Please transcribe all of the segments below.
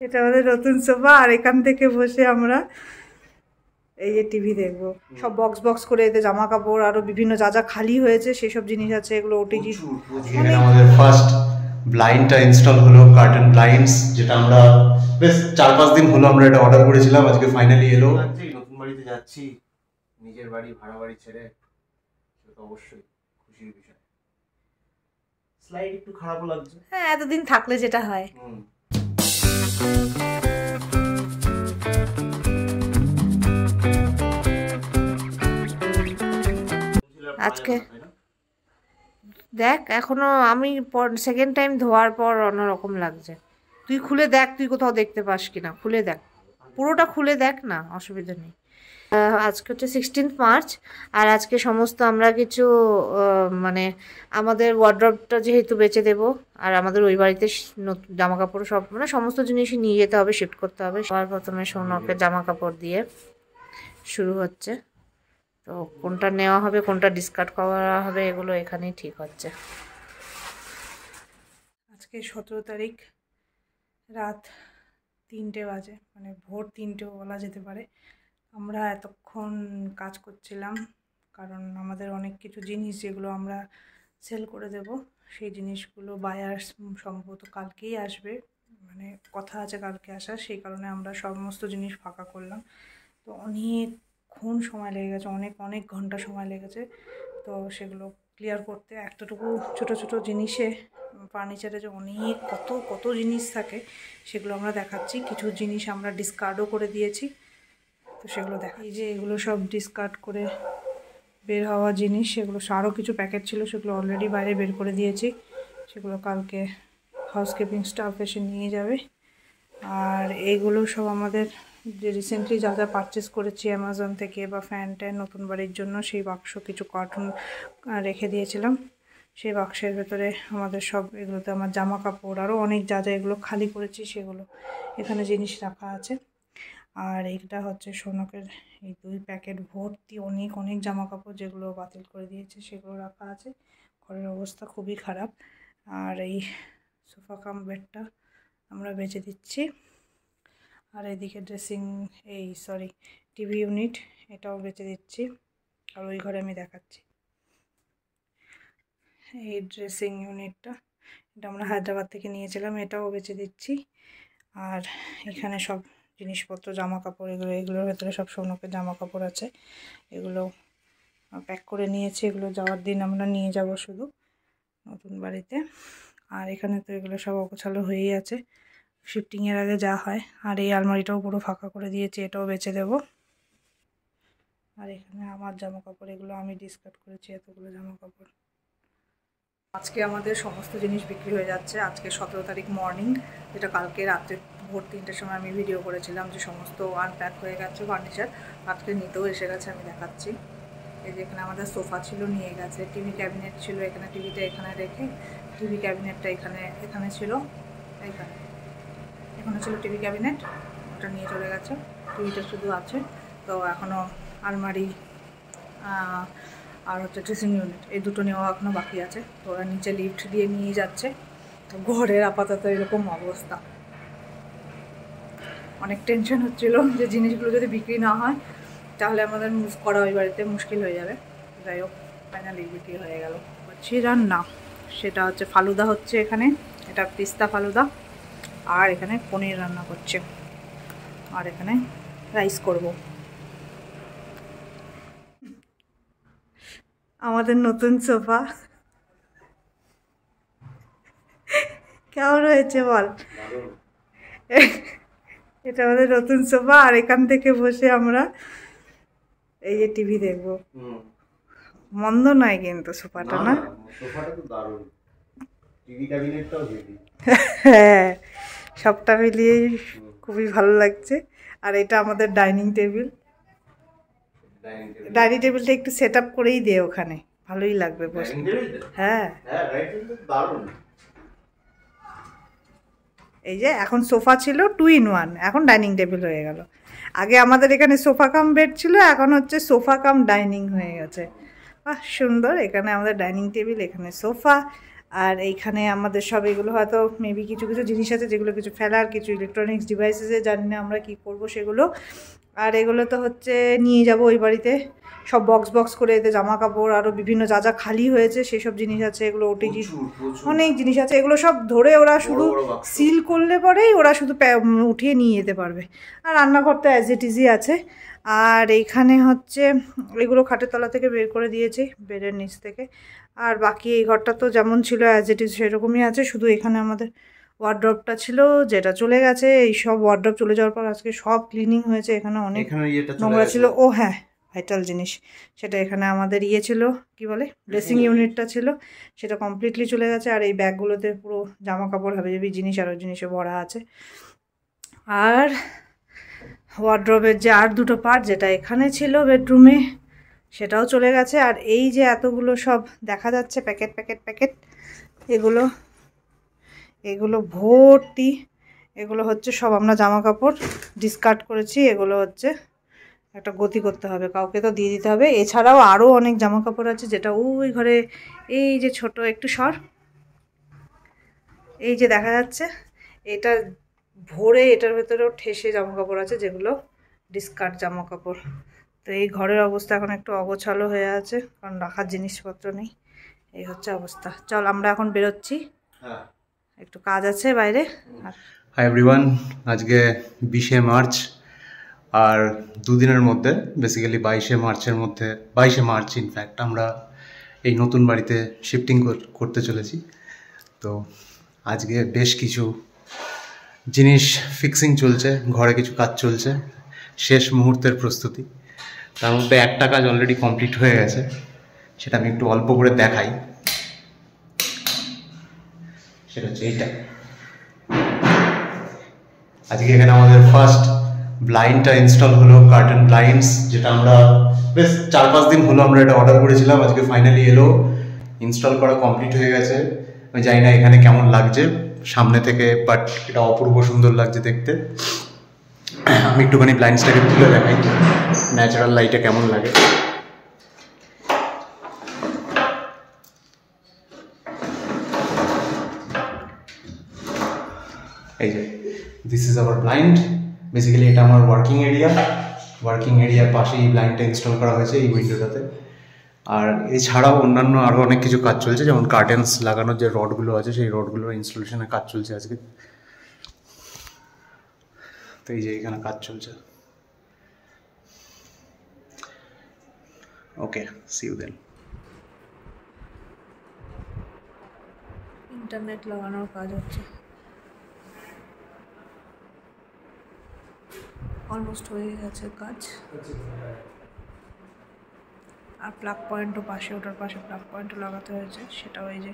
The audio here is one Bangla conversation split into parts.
এটা আমাদের নতুন সোফা, আর এখান থেকে বসে আমরা এই যে টিভি দেখবো। সব বক্স বক্স করে এতে জামা কাপড় আরো বিভিন্ন যা যা খালি হয়েছে সেসব জিনিস আছে, এগুলো ওটিজি। এখানে আমাদের ফার্স্ট ব্লাইন্ডটা ইনস্টল হলো, কার্টেন ব্লাইন্ডস, যেটা আমরা বেশ 4-5 দিন হলো আমরা এটা অর্ডার করেছিলাম, আজকে ফাইনালি এলো। নতুন বাড়িতে যাচ্ছি, নিজের বাড়ি ভাড়া বাড়ি ছেড়ে, সেটা অবশ্যই খুশির বিষয়। স্লাইড একটু খারাপও লাগছে, হ্যাঁ এতদিন থাকলে যেটা হয়। আজকে দেখ এখনো আমি সেকেন্ড টাইম ধোয়ার পর অন্যরকম লাগছে। তুই খুলে দেখ, তুই কোথাও দেখতে পাস কিনা, খুলে দেখ, পুরোটা খুলে দেখ না, অসুবিধা নেই। আজকে হচ্ছে 16 মার্চ, আর আজকে সমস্ত আমরা কিছু মানে আমাদের ওয়ার্ড্রবটা যেহেতু বেচে দেবো, আর আমাদের ওই বাড়িতে নতুন জামা কাপড় সব মানে সমস্ত জিনিসই নিয়ে যেতে হবে, শিফট করতে হবে। সবার প্রথমে সৌনকের জামা কাপড় দিয়ে শুরু হচ্ছে, তো কোনটা নেওয়া হবে কোনটা ডিসকার্ড করা হবে এগুলো এখানেই ঠিক হচ্ছে। আজকে 17 তারিখ, রাত 3টে বাজে, মানে ভোর 3টেও বলা যেতে পারে। আমরা এতক্ষণ কাজ করছিলাম, কারণ আমাদের অনেক কিছু জিনিস যেগুলো আমরা সেল করে দেব, সেই জিনিসগুলো বায়ার সম্ভবত কালকেই আসবে, মানে কথা আছে কালকে আসার, সেই কারণে আমরা সমস্ত জিনিস ফাঁকা করলাম। তো অনেকক্ষণ সময় লেগে গেছে, অনেক অনেক ঘন্টা সময় লেগেছে। তো সেগুলো ক্লিয়ার করতে একটুটুকু ছোট ছোট জিনিসে ফার্নিচারে যে অনেক কত কত জিনিস থাকে সেগুলো আমরা দেখাচ্ছি। কিছু জিনিস আমরা ডিসকার্ডও করে দিয়েছি, তো সেগুলো দেখা। এই যে এগুলো সব ডিসকার্ড করে বের হওয়া জিনিস, সেগুলো আরও কিছু প্যাকেট ছিল সেগুলো অলরেডি বাইরে বের করে দিয়েছি, সেগুলো কালকে হাউসকিপিং স্টাফ এসে নিয়ে যাবে। আর এইগুলো সব আমাদের যে রিসেন্টলি যা যা পারচেস করেছি অ্যামাজন থেকে বা ফ্যান ট্যান নতুন বাড়ির জন্য, সেই বাক্স কিছু কার্টুন রেখে দিয়েছিলাম, সেই বাক্সের ভেতরে আমাদের সব, এগুলোতে আমার জামা কাপড় আরও অনেক যা যা এগুলো খালি করেছি সেগুলো এখানে জিনিস রাখা আছে। আর এইটা হচ্ছে সৌনকের এই 2 প্যাকেট ভর্তি অনেক অনেক জামা কাপড় যেগুলো বাতিল করে দিয়েছে, সেগুলো রাখা আছে। ঘরের অবস্থা খুবই খারাপ। আর এই সোফা কাম বেডটা আমরা বেচে দিচ্ছি। আর এদিকে টিভি ইউনিট, এটাও বেচে দিচ্ছি। আর ওই ঘরে আমি দেখাচ্ছি এই ড্রেসিং ইউনিটটা, এটা আমরা হায়দ্রাবাদ থেকে নিয়েছিলাম, এটাও বেচে দিচ্ছি। আর এখানে সব জিনিসপত্র জামা কাপড় এগুলোর ভেতরে সব সৌনকের জামা কাপড় আছে, এগুলো প্যাক করে নিয়েছি, এগুলো যাওয়ার দিন আমরা নিয়ে যাব শুধু নতুন বাড়িতে। আর এখানে তো এগুলো সব অগোছালো হয়েই আছে, শিফটিংয়ের আগে যা হয়। আর এই আলমারিটাও পুরো ফাঁকা করে দিয়েছি, এটাও বেচে দেব। আর এখানে আমার জামা কাপড়, এগুলো আমি ডিসকার্ড করেছি এতগুলো জামা কাপড়। আজকে আমাদের সমস্ত জিনিস বিক্রি হয়ে যাচ্ছে। আজকে 17 তারিখ মর্নিং, যেটা কালকে রাত্রে ভোর 3টের সময় আমি ভিডিও করেছিলাম যে সমস্ত আনপ্যাক হয়ে গেছে ফার্নিচার, আজকে নিতেও এসে গেছে, আমি দেখাচ্ছি। এই যে এখানে আমাদের সোফা ছিল, নিয়ে গেছে। টিভি ক্যাবিনেট ছিল এখানে, টিভিটা এখানে রেখে, টিভি ক্যাবিনেটটা এখানে ছিল, এখানে ছিল টিভি ক্যাবিনেট, ওটা নিয়ে চলে গেছে। টিভিটা শুধু আছে। তো এখনও আলমারি আর হচ্ছে ড্রেসিং ইউনিট, এই দুটো নেওয়া এখনও বাকি আছে। তো ওরা নিচে লিফট দিয়ে নিয়ে যাচ্ছে। তো ঘরের আপাতত এরকম অবস্থা। অনেক টেনশন হচ্ছিল যে জিনিসগুলো যদি বিক্রি না হয় তাহলে আমাদের মুভ করা ওই বাড়িতে মুশকিল হয়ে যাবে। যাই হোক ফাইনালি বিক্রি হয়ে গেল। হচ্ছে রান্না, সেটা হচ্ছে ফালুদা হচ্ছে এখানে, এটা পিস্তা ফালুদা। আর এখানে পনির রান্না করছে, আর এখানে রাইস করব। আমাদের নতুন সোফা কেমন হয়েছে বল? এটা আমাদের নতুন সোফা, আর এখান থেকে বসে আমরা এই যে টিভি দেখবো। মন্দ নয় কিন্তু সোফাটা, না? সোফাটা তো দারুণ, টিভি ক্যাবিনেটটাও হেভি। হ্যাঁ, সবটা মিলিয়েই খুবই ভালো লাগছে। আর এটা আমাদের ডাইনিং টেবিল, ডাইনিং টেবিলটা একটু সেট আপ করেই দে ওখানে, ভালোই লাগবে বসে। হ্যাঁ, এই যে এখন সোফা ছিল 2 in 1, এখন ডাইনিং টেবিল হয়ে গেল। আগে আমাদের এখানে সোফা কাম বেড ছিল, এখন হচ্ছে সোফা কাম ডাইনিং হয়ে গেছে। বাহ সুন্দর। এখানে আমাদের ডাইনিং টেবিল, এখানে সোফা, আর এইখানে আমাদের সব এগুলো হয়তো মেবি কিছু কিছু জিনিস আছে যেগুলো কিছু ফেলার, কিছু ইলেকট্রনিক্স ডিভাইসেসে, জানি না আমরা কী করবো সেগুলো। আর এগুলো তো হচ্ছে নিয়ে যাব ওই বাড়িতে, সব বক্স বক্স করে, এতে জামা কাপড় আরও বিভিন্ন যা যা খালি হয়েছে সেসব জিনিস আছে, এগুলো ওটিজি অনেক জিনিস আছে, এগুলো সব ধরে ওরা শুধু সিল করলে পরেই ওরা শুধু উঠিয়ে নিয়ে যেতে পারবে। আর রান্নাঘর তো অ্যাজ ইট ইজই আছে। আর এইখানে হচ্ছে এগুলো খাটের তলা থেকে বের করে দিয়েছি, বেডের নিচ থেকে। আর বাকি এই ঘরটা তো যেমন ছিল অ্যাজ ইট ইজ সেরকমই আছে, শুধু এখানে আমাদের ওয়ার্ড্রপটা ছিল যেটা চলে গেছে। এই সব ওয়ার্ড্রপ চলে যাওয়ার পর আজকে সব ক্লিনিং হয়েছে, এখানে অনেক নোংরা ছিল। ও হ্যাঁ, ভাইটাল জিনিস সেটা, এখানে আমাদের ইয়ে ছিল কি বলে ড্রেসিং ইউনিটটা ছিল, সেটা কমপ্লিটলি চলে গেছে। আর এই ব্যাগগুলোতে পুরো জামা কাপড় হাবিজাবি জিনিস আরও জিনিসে ভরা আছে। আর ওয়ার্ড্রবের যে আর দুটো পার্ট যেটা এখানে ছিল বেডরুমে, সেটাও চলে গেছে। আর এই যে এতগুলো সব দেখা যাচ্ছে প্যাকেট প্যাকেট প্যাকেট, এগুলো এগুলো ভর্তি, এগুলো হচ্ছে সব আমরা জামা কাপড় ডিসকার্ড করেছি। এগুলো হচ্ছে একটা গতি করতে হবে, কাউকে তো দিয়ে দিতে হবে। এছাড়াও আরও অনেক জামা কাপড় আছে যেটা ওই ঘরে, এই যে ছোট একটু সর, এই যে দেখা যাচ্ছে এটা ভরে, এটার ভেতরেও ঠেসে জামা কাপড় আছে যেগুলো ডিসকার্ড জামা কাপড়। তো এই ঘরের অবস্থা এখন একটু অগোছালো হয়ে আছে, কারণ রাখার জিনিসপত্র নেই, এই হচ্ছে অবস্থা। চল আমরা এখন বেরোচ্ছি, একটু কাজ আছে বাইরে। হাই এভরিওয়ান, আজকে 20শে মার্চ, আর দুদিনের মধ্যে বেসিক্যালি 22শে মার্চের মধ্যে, 22শে মার্চ ইনফ্যাক্ট আমরা এই নতুন বাড়িতে শিফটিং করতে চলেছি। তো আজকে বেশ কিছু জিনিস ফিক্সিং চলছে, ঘরে কিছু কাজ চলছে, শেষ মুহূর্তের প্রস্তুতি। তার মধ্যে একটা কাজ অলরেডি কমপ্লিট হয়ে গেছে, সেটা আমি একটু অল্প করে দেখাই। সেটা হচ্ছে এইটা, আজকে এখানে আমাদের ফার্স্ট ব্লাইন্ডটা ইনস্টল হলো, কার্টেন ব্লাইন্ডস, যেটা আমরা বেশ 4-5 দিন হলো আমরা এটা অর্ডার করেছিলাম, আজকে ফাইনালি এলো, ইনস্টল করা কমপ্লিট হয়ে গেছে। আমি জানি না এখানে কেমন লাগছে সামনে থেকে, বাট এটা অপূর্ব সুন্দর লাগছে দেখতে। আমি একটুখানি ব্লাইন্ডসটাকে তুলে দেখাই, ন্যাচারাল লাইটে কেমন লাগে। এই যে this is our blind, basically এটা আমার ওয়ার্কিং এরিয়ার পাশেই ব্লাইন্ডটা ইনস্টল করা হয়েছে এই উইন্ডোটাতে। আর এছাড়াও অন্যান্য আরও অনেক কিছু কাজ চলছে, যেমন কার্টেন্স লাগানোর যে রডগুলো আছে সেই রডগুলোর ইনস্টলেশনের কাজ চলছে আজকে। তো এই যে এখানে কাজ চলছে। ওকে, সি ইউ দেন। ইন্টারনেট লাগানোর কাজ হচ্ছে, অলমোস্ট হয়ে গেছে কাজ। আর প্লাগ পয়েন্টও পাশে, ওটার পাশে প্লাগ পয়েন্টও লাগাতে হয়েছে, সেটাও এই যে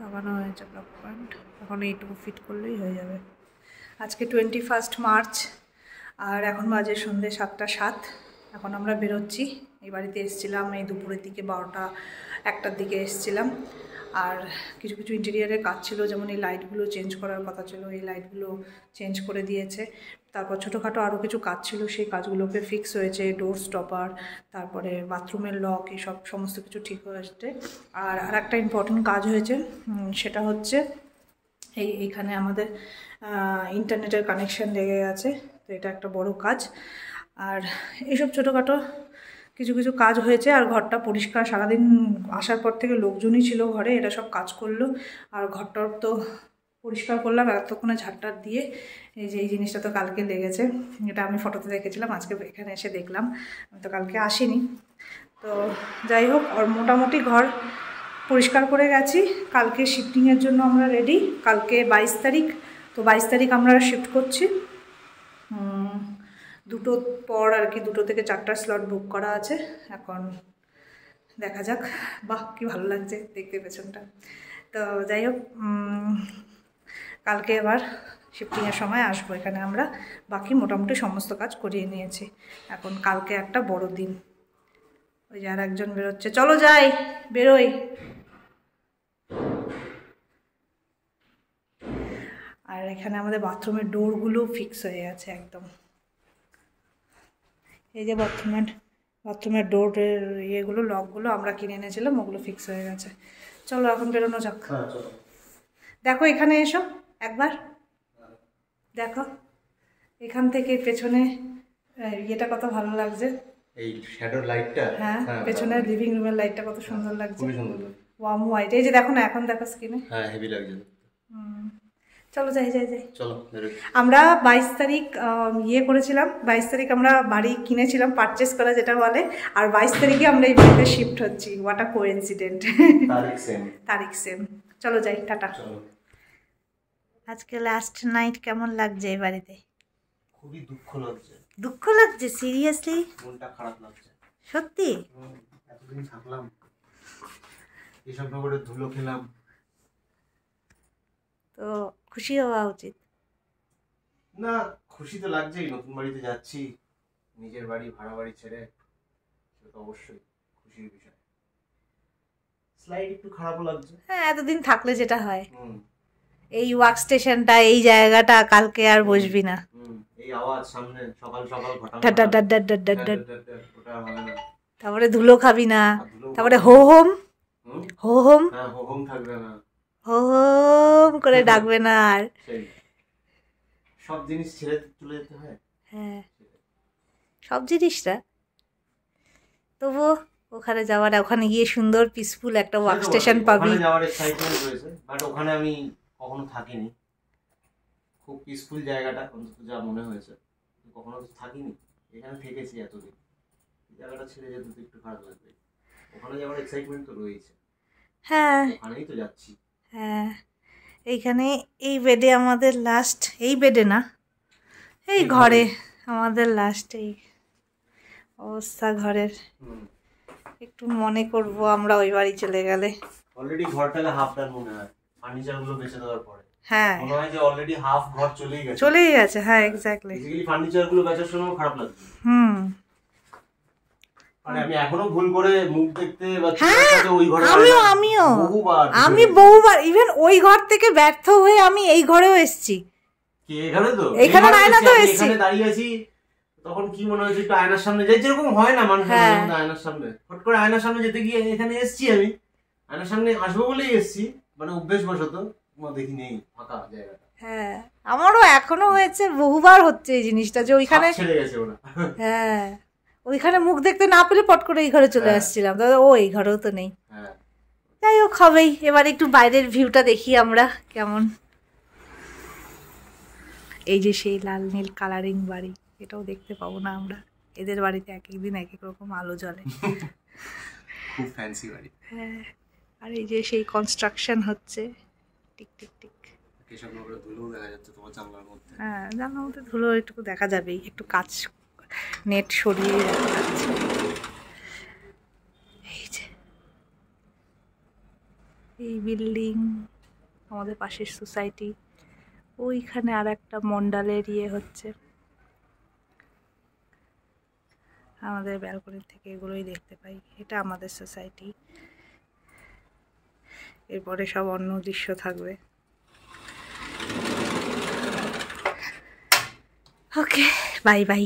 লাগানো হয়েছে প্লাগ পয়েন্ট। এখন এইটুকু ফিট করলেই হয়ে যাবে। আজকে 21 মার্চ, আর এখন বাজে সন্ধ্যে 7:07। এখন আমরা বেরোচ্ছি। এই বাড়িতে এসেছিলাম এই দুপুরের দিকে, 12টা-1টার দিকে এসেছিলাম। আর কিছু কিছু ইন্টেরিয়ারের কাজ ছিল, যেমন এই লাইটগুলো চেঞ্জ করার কথা ছিল, এই লাইটগুলো চেঞ্জ করে দিয়েছে। তারপর ছোটোখাটো আরও কিছু কাজ ছিল, সেই কাজগুলোকে ফিক্স হয়েছে, ডোর স্টপার, তারপরে বাথরুমের লক, এইসব সমস্ত কিছু ঠিক হয়েছে। আর একটা ইম্পর্টেন্ট কাজ হয়েছে, সেটা হচ্ছে এইখানে আমাদের ইন্টারনেটের কানেকশান লেগে গেছে। তো এটা একটা বড় কাজ। আর এইসব ছোটোখাটো কিছু কিছু কাজ হয়েছে। আর ঘরটা পরিষ্কার, সারাদিন আসার পর থেকে লোকজনই ছিল ঘরে, এরা সব কাজ করলো। আর ঘরটার তো পরিষ্কার করলাম এতক্ষণে ঝাড়টার দিয়ে। এই যে এই জিনিসটা তো কালকে লেগেছে, এটা আমি ফটোতে দেখেছিলাম, আজকে এখানে এসে দেখলাম, আমি তো কালকে আসিনি। তো যাই হোক, আর মোটামুটি ঘর পরিষ্কার করে গেছি। কালকে শিফটিংয়ের জন্য আমরা রেডি। কালকে 22 তারিখ, তো 22 তারিখ আমরা শিফট করছি। 2টোর পর আর কি, 2টো থেকে 4টার স্লট বুক করা আছে। এখন দেখা যাক। বাহ, কি ভালো লাগছে দেখতে পেছনটা। তো যাই হোক, কালকে এবার শিফটিংয়ের সময় আসবো এখানে আমরা। বাকি মোটামুটি সমস্ত কাজ করিয়ে নিয়েছি। এখন কালকে একটা বড় দিন। ওই যে আর একজন বেরোচ্ছে, চলো যাই, বেরোই। আর এখানে আমাদের বাথরুমের ডোরগুলো ফিক্স হয়ে গেছে একদম। এই যে বাথরুমের ডোরের ইয়েগুলো, লকগুলো আমরা কিনে এনেছিলাম, ওগুলো ফিক্স হয়ে গেছে। চলো এখন বেরোনো যাক। হ্যাঁ চলো। দেখো এখানে এসো একবার, দেখো এখান থেকে পেছনে ইয়েটা কত ভালো লাগছে, এই শ্যাডোর লাইটটা। হ্যাঁ পেছনের লিভিং রুমের লাইটটা কত সুন্দর লাগছে, খুবই সুন্দর। Warm white. এই যে দেখো না, এখন দেখো স্ক্রিনে। হ্যাঁ হেভি লাগছে। চলো যাই যাই যাই। চলো। আমরা 22 তারিখ ইয়ে করেছিলাম, 22 তারিখ আমরা বাড়ি কিনেছিলাম, পারচেস করা যেটা বলে, আর 22 তারিখে আমরা এই বাড়িতে শিফট হচ্ছি। What a coincident. তারিখ সেম। চলো যাই, টাটা। আজকে লাস্ট নাইট কেমন লাগছে এই বাড়িতে? খুবই দুঃখ লাগছে। দুঃখ লাগছে? সিরিয়াসলি মনটা খারাপ লাগছে সত্যি? এতদিন থাকলাম, এসব নগরে ধুলো খেলাম, তো খুশি হওয়া উচিত না? খুশি তো লাগছেই, নতুন বাড়িতে যাচ্ছি, নিজের বাড়ি ভাড়া বাড়ি ছেড়ে, সেটা তো অবশ্যই খুশির বিষয়। স্লাইড একটু খারাপও লাগছে। হ্যাঁ, এতদিন থাকলে যেটা হয়, এই ওয়ার্ক স্টেশনটা, এই জায়গাটা কালকে আর বসবি না। এই আওয়াজ সামনে সকাল সকাল তারপরে ধুলো খাবি না, তারপরে হো হোম হো হোম হো হোম থাকবে না, হো হোম করে ডাকবে না, আর সব জিনিস ছেড়ে চলে যেতে হয়। হ্যাঁ সব জিনিসটা, তবুও ওখানে যাওয়ার, ওখানে গিয়ে সুন্দর পিসফুল একটা ওয়ার্ক স্টেশন পাবি। ওখানে যাওয়ার এক্সাইটমেন্ট রয়েছে, বাট ওখানে আমি কখনো থাকিনি। খুব পিসফুল জায়গাটা অন্তত যা মনে হয়েছে, কখনো তো থাকিনি, এখানে থেকেছি এতদিন, জায়গাটা ছেড়ে যেতে তো একটু খারাপ লাগবে। ওখানে যাওয়ার এক্সাইটমেন্ট তো রয়েছে। হ্যাঁ ওখানেই তো যাচ্ছি। হ্যাঁ, এইখানে এই বেডে আমাদের লাস্ট, এই বেডে না, এই ঘরে আমাদের লাস্ট এই অবস্থা ঘরের। একটু মনে করব আমরা ওই বাড়ি চলে গেলে। অলরেডি ঘরটাকে হাফ ডান মনে হয়, ফার্নিচারগুলো বেঁচে দেওয়ার পরে। হ্যাঁ মনে হয় যে অলরেডি হাফ ঘর চলেই গেছে। চলেই গেছে, হ্যাঁ এক্স্যাক্টলি। বেসিক্যালি ফার্নিচারগুলো বেচার সময় খারাপ লাগছে। মানে আমি এখনো ভুল করে মুখ দেখতে পাচ্ছি ওই ঘরে। আমি বহুবার ইভেন ওই ঘর থেকে ব্যর্থ হয়ে আমি এই ঘরেও এসেছি। কি এখানে তো? এখানে আয়না তো এসেছি। এখানে দাঁড়িয়ে আছি, তখন কি মনে হচ্ছে একটু আয়নার সামনে যাই, যেরকম হয় না মানুষের আয়নার সামনে, হট করে আয়নার সামনে যেতে গিয়ে এখানে এসেছি, আমি আয়নার সামনে আসবো বলেই এসেছি, মানে অভ্যেসবশত দেখি নেই ফাঁকা জায়গাটা। হ্যাঁ আমারও এখনো হয়েছে, বহুবার হচ্ছে এই জিনিসটা, যে ওইখানে ছেড়ে গেছে ওরা। হ্যাঁ ওইখানে মুখ দেখতে না পেলে পট করে এই ঘরে চলে আসছিলাম, দাদা ও এই ঘরেও তো নেই। যাই হোক হবেই। এবার একটু বাইরের ভিউটা দেখি আমরা কেমন। এই যে সেই লাল নীল কালারিং বাড়ি, এটাও দেখতে পাবো না আমরা। এদের বাড়িতে এক একদিন এক এক রকম আলো জ্বলে, খুব ফ্যান্সি বাড়ি। হ্যাঁ, আর এই যে সেই কনস্ট্রাকশন হচ্ছে, টিক টিক টিক। কৃষ্ণনগরে ধুলো দেখা যাচ্ছে তোমার জানলার মধ্যে। হ্যাঁ জানলার মধ্যে ধুলো একটু দেখা যাবেই, একটু কাজ নেট সরিয়ে দেখা যাচ্ছে। এই যে এই বিল্ডিং, আমাদের পাশের সোসাইটি, ওইখানে আর একটা মন্ডলের ইয়ে হচ্ছে। আমাদের ব্যালকনি থেকে এগুলোই দেখতে পাই। এটা আমাদের সোসাইটি। এরপরে সব অন্য দৃশ্য থাকবে। Okay bye bye.